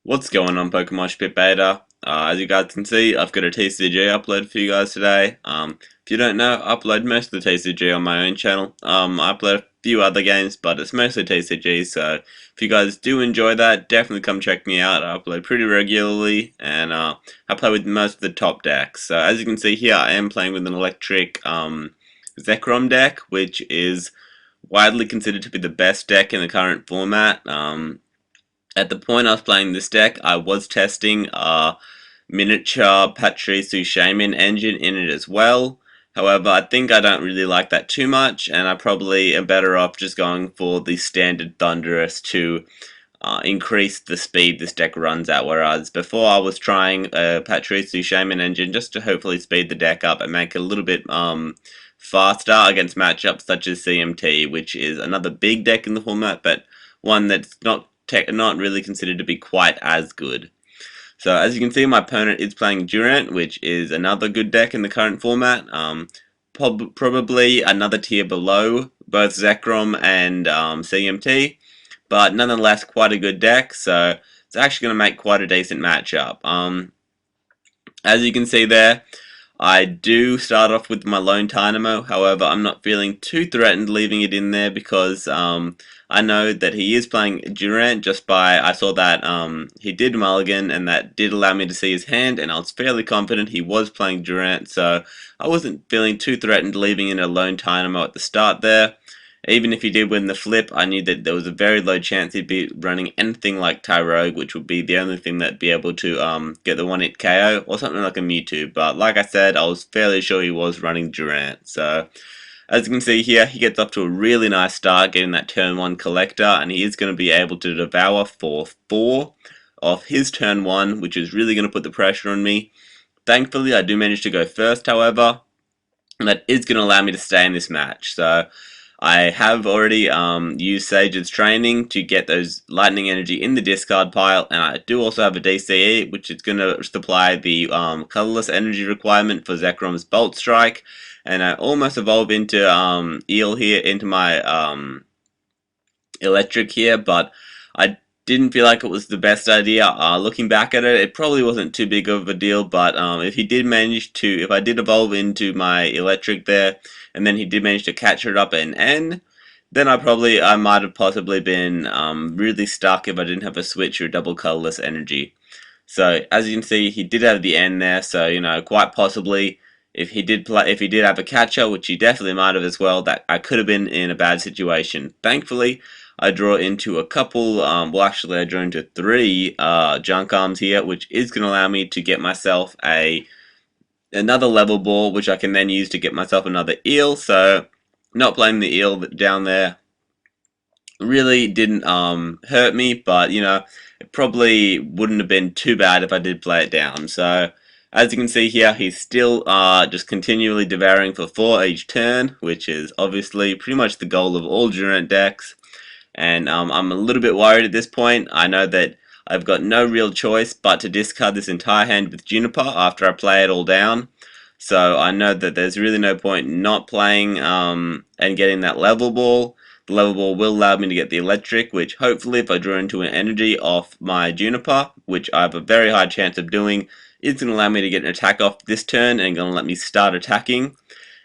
What's going on, Pokemoshpitbeta? As you guys can see, I've got a TCG upload for you guys today. If you don't know, I upload most of the TCG on my own channel. I upload a few other games, but it's mostly TCG, so if you guys do enjoy that, definitely come check me out. I upload pretty regularly, and I play with most of the top decks. So as you can see here, I am playing with an electric Zekrom deck, which is widely considered to be the best deck in the current format. At the point I was playing this deck, I was testing a miniature Patrisu Shaman engine in it as well. However, I think I don't really like that too much, and I probably am better off just going for the standard Thunderous to increase the speed this deck runs at, whereas before I was trying a Patrisu Shaman engine just to hopefully speed the deck up and make it a little bit faster against matchups such as CMT, which is another big deck in the format, but one that's not really considered to be quite as good. So as you can see, my opponent is playing Durant, which is another good deck in the current format. Probably another tier below both Zekrom and CMT, but nonetheless quite a good deck. So it's actually going to make quite a decent matchup. As you can see there, I do start off with my lone Dynamo. However, I'm not feeling too threatened leaving it in there because I know that he is playing Durant just by I saw that he did mulligan, and that did allow me to see his hand, and I was fairly confident he was playing Durant, so I wasn't feeling too threatened leaving in a lone Dynamo at the start there. Even if he did win the flip, I knew that there was a very low chance he'd be running anything like Tyrogue, which would be the only thing that'd be able to get the one-hit KO, or something like a Mewtwo. But like I said, I was fairly sure he was running Durant. So, as you can see here, he gets off to a really nice start, getting that turn 1 collector, and he is going to be able to devour for 4 off his turn 1, which is really going to put the pressure on me. Thankfully, I do manage to go first, however, and that is going to allow me to stay in this match. So, I have already used Sage's training to get those lightning energy in the discard pile, and I do also have a DCE, which is going to supply the colorless energy requirement for Zekrom's Bolt Strike, and I almost evolve into Eel here, into my electric here, but I didn't feel like it was the best idea. Looking back at it, it probably wasn't too big of a deal, but if I did evolve into my electric there, and then he did manage to catch it up in N, then I might have possibly been really stuck if I didn't have a switch or double colorless energy. So as you can see, he did have the N there, so quite possibly if he did have a catcher, which he definitely might have as well, that I could have been in a bad situation. Thankfully, I draw into a couple, well actually I draw into 3 junk arms here, which is going to allow me to get myself another level ball, which I can then use to get myself another eel. So not playing the eel down there really didn't hurt me, but it probably wouldn't have been too bad if I did play it down. So as you can see here, he's still just continually devouring for 4 each turn, which is obviously pretty much the goal of all Durant decks. And I'm a little bit worried at this point. I know that I've got no real choice but to discard this entire hand with Juniper after I play it all down. So I know that there's really no point not playing and getting that level ball. The level ball will allow me to get the electric, which hopefully if I draw into an energy off my Juniper, which I have a very high chance of doing, is going to allow me to get an attack off this turn and going to let me start attacking.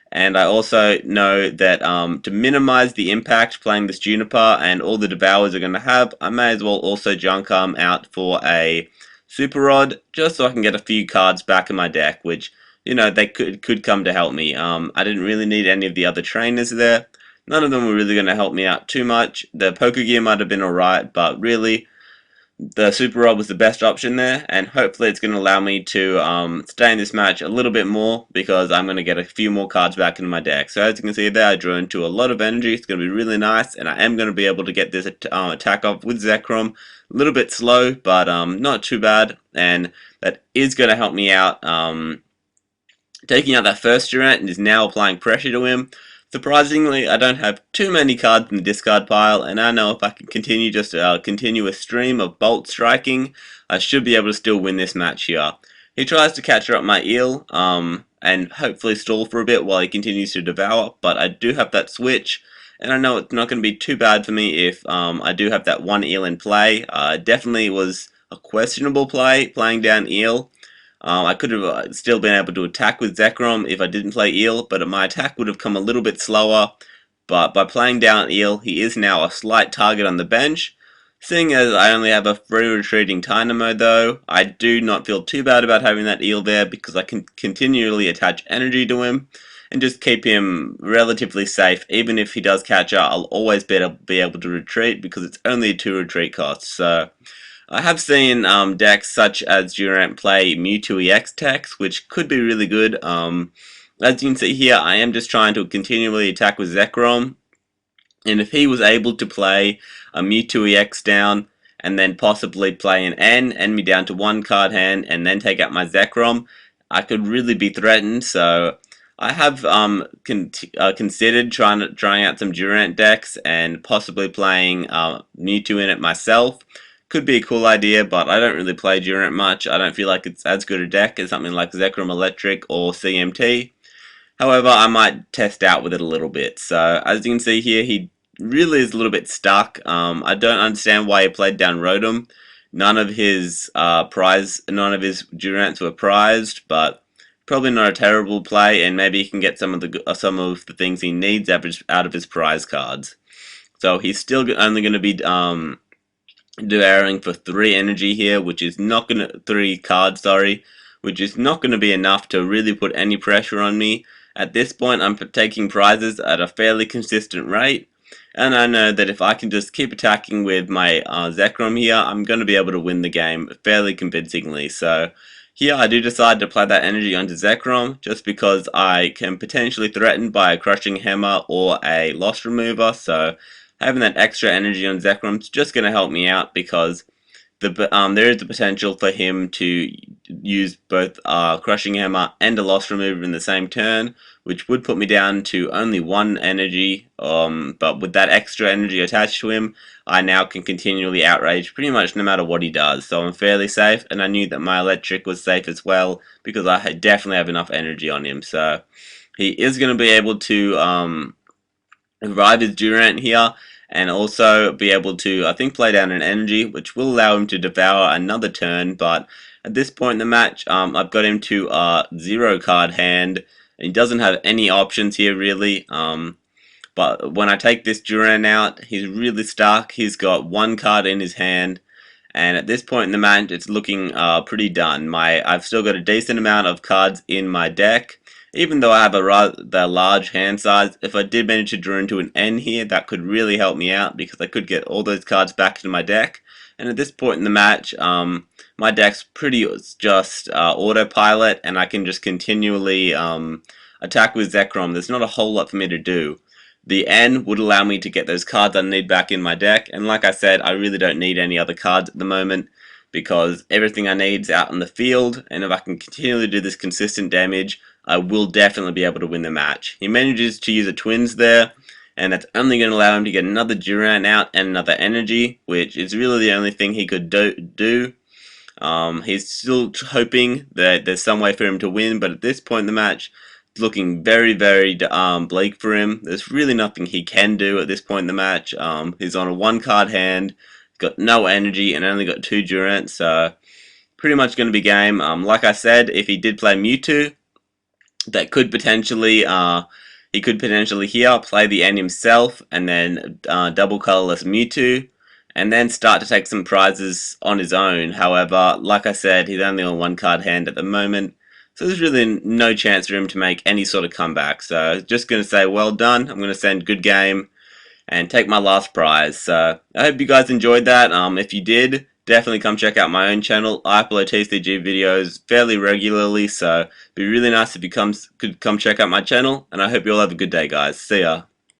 And I also know that to minimize the impact playing this Juniper and all the Devours are going to have, I may as well also junk arm out for a Super Rod, just so I can get a few cards back in my deck, which, they could come to help me. I didn't really need any of the other trainers there. None of them were really going to help me out too much. The Pokegear might have been alright, but really, the Super Rod was the best option there, and hopefully it's going to allow me to stay in this match a little bit more, because I'm going to get a few more cards back into my deck. So as you can see there, I drew into a lot of energy. It's going to be really nice, and I am going to be able to get this attack off with Zekrom. A little bit slow, but not too bad, and that is going to help me out. Taking out that first Durant and is now applying pressure to him. Surprisingly, I don't have too many cards in the discard pile, and I know if I can continue just a continuous stream of bolt striking, I should be able to still win this match here. He tries to capture up my eel, and hopefully stall for a bit while he continues to devour, but I do have that switch, and I know it's not going to be too bad for me if I do have that one eel in play. Definitely was a questionable play, playing down Eel. I could have still been able to attack with Zekrom if I didn't play Eel, but my attack would have come a little bit slower. But by playing down Eel, he is now a slight target on the bench. Seeing as I only have a free retreating Dynamo though, I do not feel too bad about having that Eel there because I can continually attach energy to him and just keep him relatively safe. Even if he does catch up, I'll always be able to retreat because it's only a 2 retreat cost. So I have seen decks such as Durant play Mewtwo EX decks, which could be really good. As you can see here, I am just trying to continually attack with Zekrom, and if he was able to play a Mewtwo EX down, and then possibly play an end me down to 1 card hand, and then take out my Zekrom, I could really be threatened. So I have considered trying out some Durant decks and possibly playing Mewtwo in it myself. Could be a cool idea, but I don't really play Durant much. I don't feel like it's as good a deck as something like Zekrom Electric or CMT. However, I might test out with it a little bit. So as you can see here, he really is a little bit stuck. I don't understand why he played down Rotom. None of his Durants were prized, but probably not a terrible play, and maybe he can get some of the things he needs out of his prize cards. So he's still only going to be devouring for 3 energy here, which is not going to 3 cards, sorry, which is not going to be enough to really put any pressure on me. At this point, I'm taking prizes at a fairly consistent rate, and I know that if I can just keep attacking with my Zekrom here, I'm going to be able to win the game fairly convincingly. So here I do decide to play that energy onto Zekrom, just because I can potentially threaten by a Crushing Hammer or a Loss Remover. So having that extra energy on Zekrom is just going to help me out, because there is the potential for him to use both Crushing Hammer and a Loss Remover in the same turn, which would put me down to only 1 energy, but with that extra energy attached to him, I now can continually outrage pretty much no matter what he does. So I'm fairly safe, and I knew that my Electric was safe as well, because I definitely have enough energy on him. So he is going to be able to revive his Durant here, and also be able to, I think, play down an energy, which will allow him to devour another turn. But at this point in the match, I've got him to a 0 card hand, and he doesn't have any options here really. But when I take this Durant out, he's really stuck. He's got 1 card in his hand, and at this point in the match, it's looking pretty done. I've still got a decent amount of cards in my deck. Even though I have a rather large hand size, if I did manage to draw into an N here, that could really help me out, because I could get all those cards back into my deck. And at this point in the match, my deck's pretty just autopilot, and I can just continually attack with Zekrom. There's not a whole lot for me to do. The N would allow me to get those cards I need back in my deck, and like I said, I really don't need any other cards at the moment, because everything I need is out in the field, and if I can continually do this consistent damage, I will definitely be able to win the match. He manages to use a Twins there, and that's only going to allow him to get another Durant out and another energy, which is really the only thing he could do. He's still hoping that there's some way for him to win, but at this point in the match, it's looking very, very bleak for him. There's really nothing he can do at this point in the match. He's on a 1 card hand, got no energy, and only got 2 Durants, so pretty much going to be game. Like I said, if he did play Mewtwo, that could potentially, he could potentially here play the N himself, and then double colorless Mewtwo, and then start to take some prizes on his own. However, like I said, he's only on 1 card hand at the moment, so there's really no chance for him to make any sort of comeback. So just going to say well done. I'm going to send good game and take my last prize. So I hope you guys enjoyed that. If you did, definitely come check out my own channel. I upload TCG videos fairly regularly, so it'd be really nice if you could come check out my channel, and I hope you all have a good day, guys. See ya.